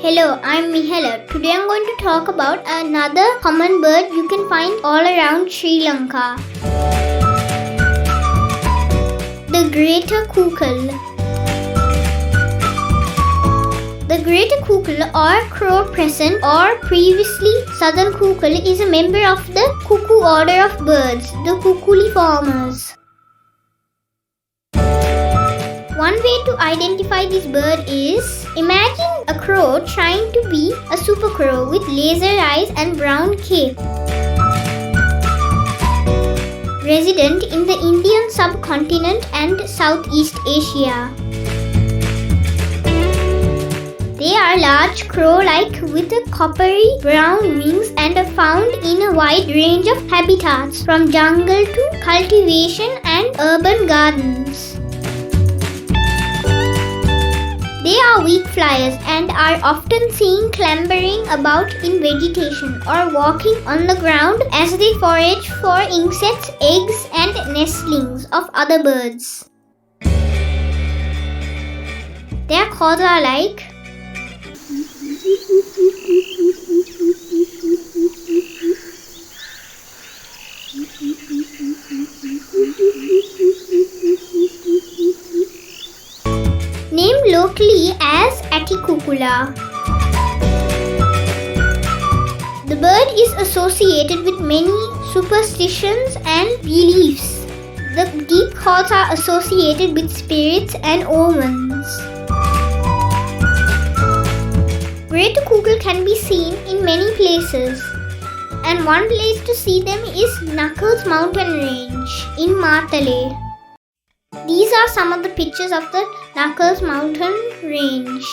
Hello, I'm Mihela. Today I'm going to talk about another common bird you can find all around Sri Lanka. The greater Coucal. The greater Coucal or crow pheasant or previously southern Coucal is a member of the cuckoo order of birds, the Kukuliformes. One way to identify this bird is, imagine a crow trying to be a super crow with laser eyes and brown cape. Resident in the Indian subcontinent and Southeast Asia. They are large crow-like with a coppery brown wings and are found in a wide range of habitats from jungle to cultivation and urban gardens. They are weak flyers and are often seen clambering about in vegetation or walking on the ground as they forage for insects, eggs, and nestlings of other birds. Their calls are like named locally as Kukula. The bird is associated with many superstitions and beliefs. The deep calls are associated with spirits and omens. Greater Coucal can be seen in many places, and one place to see them is Knuckles mountain range in Matale. These are some of the pictures of the Knuckles mountain range.